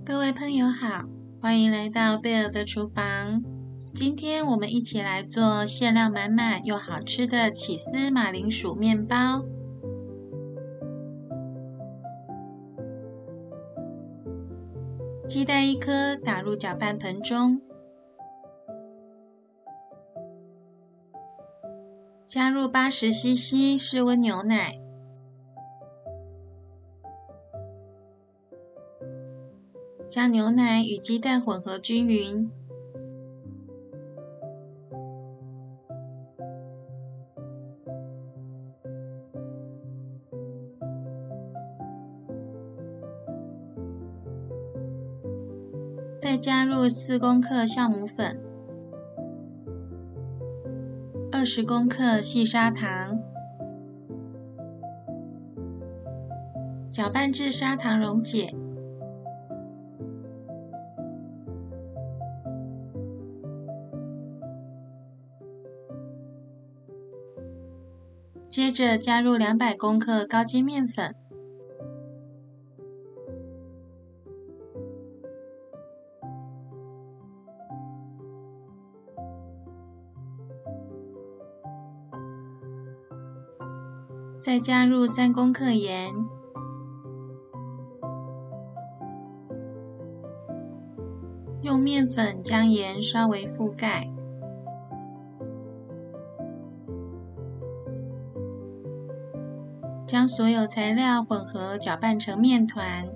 各位朋友好，欢迎来到贝尔的厨房。今天我们一起来做馅料满满又好吃的起司马铃薯面包。鸡蛋1颗打入搅拌盆中，加入80cc 室温牛奶，将牛奶与鸡蛋混合均匀，再加入4公克酵母粉、20公克细砂糖，搅拌至砂糖溶解。接着加入200公克高筋面粉，再加入3公克盐，用面粉将盐稍微覆盖，将所有材料混合搅拌成面团。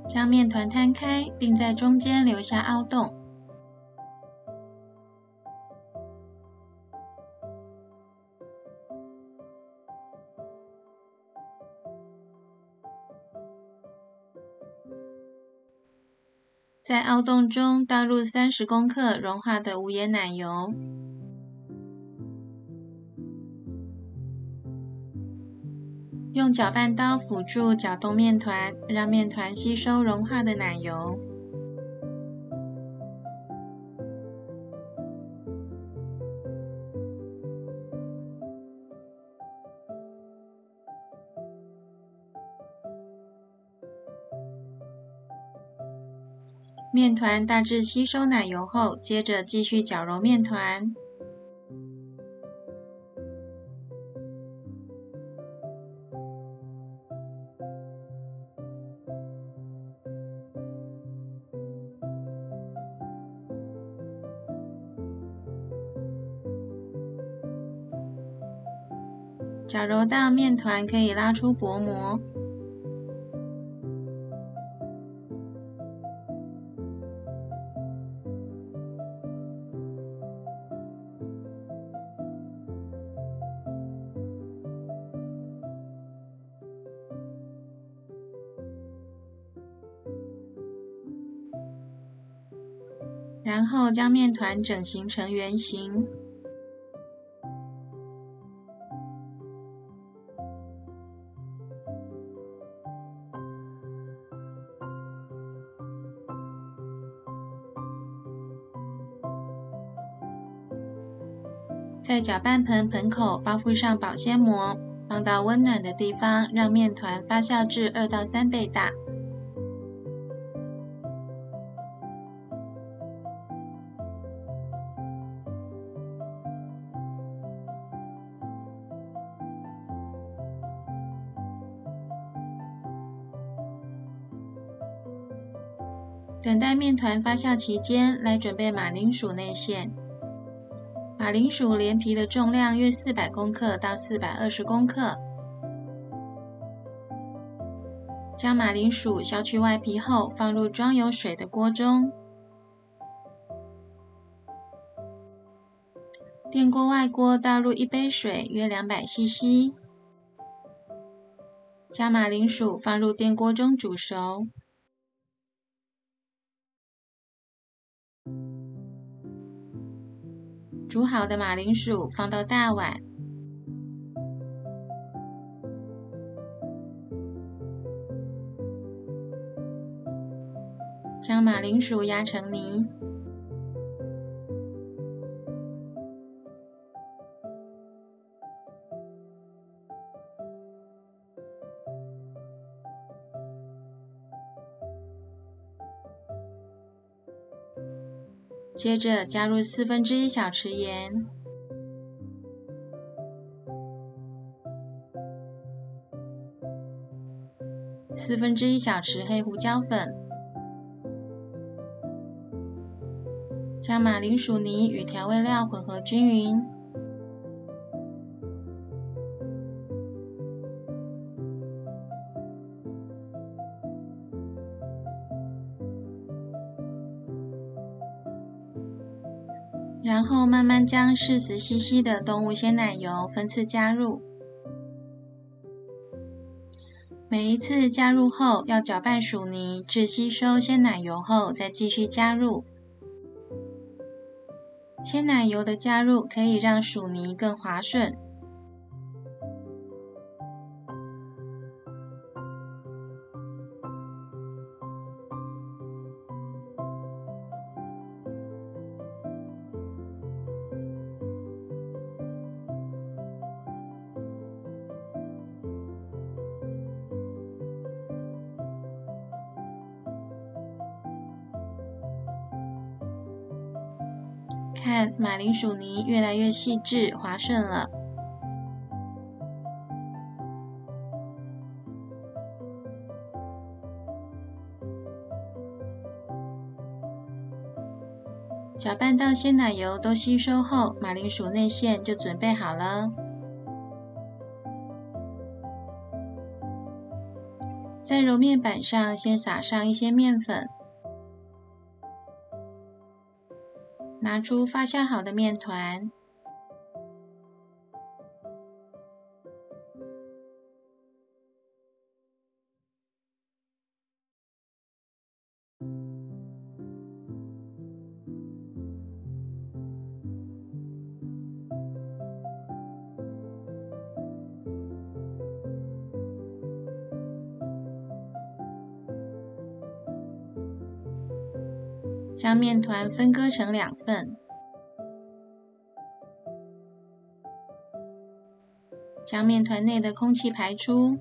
将面团摊开，并在中间留下凹洞。在凹洞中倒入30公克融化的无盐奶油，用搅拌刀辅助搅动面团，让面团吸收融化的奶油。面团大致吸收奶油后，接着继续搅揉面团。搅揉到面团可以拉出薄膜，然后将面团整形成圆形。在搅拌盆盆口包覆上保鲜膜，放到温暖的地方，让面团发酵至2到3倍大。等待面团发酵期间，来准备马铃薯内馅。马铃薯连皮的重量约400公克到420公克。将马铃薯削去外皮后，放入装有水的锅中。电锅外锅倒入1杯水，约200cc。将马铃薯放入电锅中煮熟。煮好的马铃薯放到大碗，将马铃薯压成泥，接着加入1/4小匙盐，1/4小匙黑胡椒粉，将马铃薯泥与调味料混合均匀，然后慢慢将适时稀稀的动物鲜奶油分次加入。每一次加入后，要搅拌薯泥至吸收鲜奶油后，再继续加入。鲜奶油的加入可以让薯泥更滑顺。看，马铃薯泥越来越细致滑顺了。搅拌到鲜奶油都吸收后，马铃薯内馅就准备好了。在揉面板上先撒上一些面粉，拿出发酵好的面团，将面团分割成2份，将面团内的空气排出，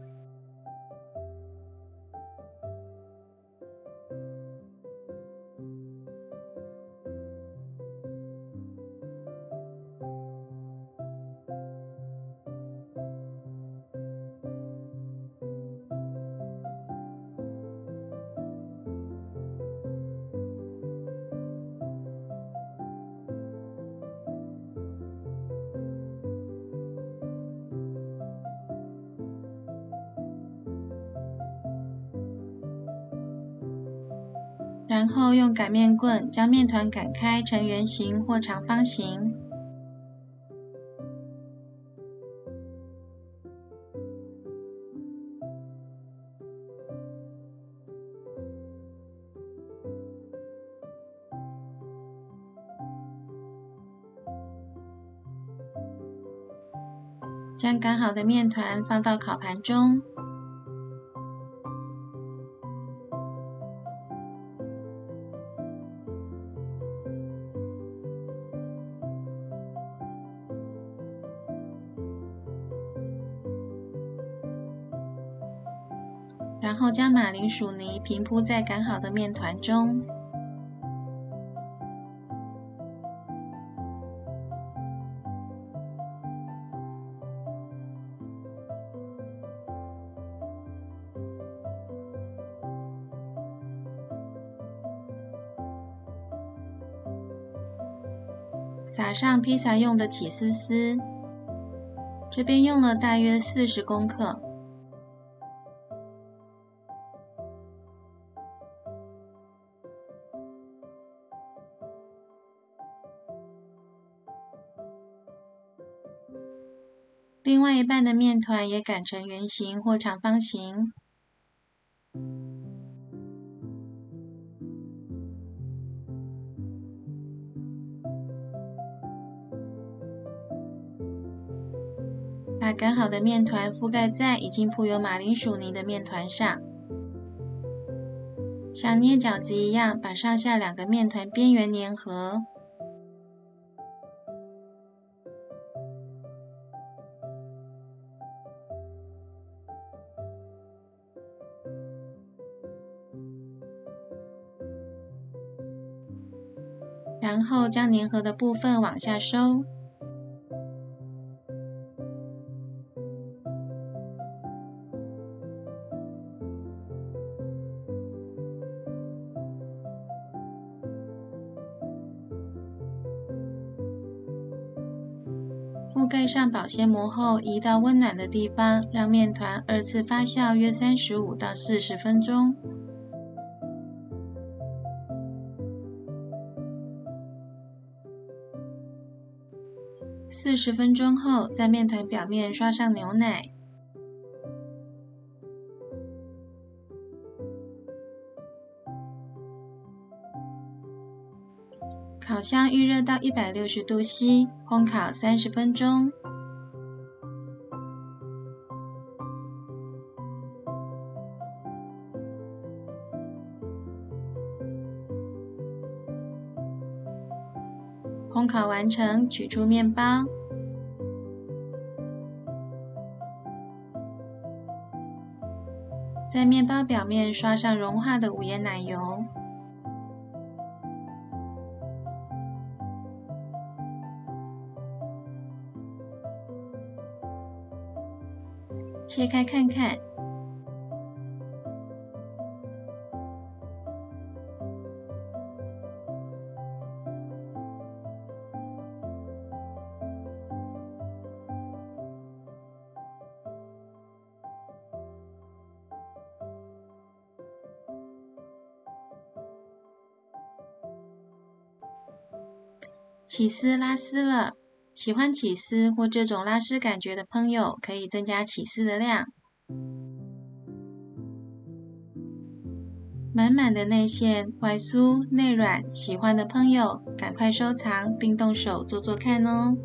然后用擀面棍将面团擀开成圆形或长方形。将擀好的面团放到烤盘中，然后将马铃薯泥平铺在擀好的面团中，撒上披萨用的起司丝，这边用了大约40公克。另外一半的面团也擀成圆形或长方形。把擀好的面团覆盖在已经铺有马铃薯泥的面团上，像捏饺子一样，把上下2个面团边缘粘合。然后将粘合的部分往下收。覆盖上保鲜膜后，移到温暖的地方，让面团2次发酵约35到40分钟。40分钟后，在面团表面刷上牛奶。烤箱预热到160度 C， 烘烤30分钟。烘烤完成，取出面包。在面包表面刷上融化的无盐奶油。切开看看。起司拉丝了，喜欢起司或这种拉丝感觉的朋友，可以增加起司的量。满满的内馅，外酥内软，喜欢的朋友赶快收藏并动手做做看哦。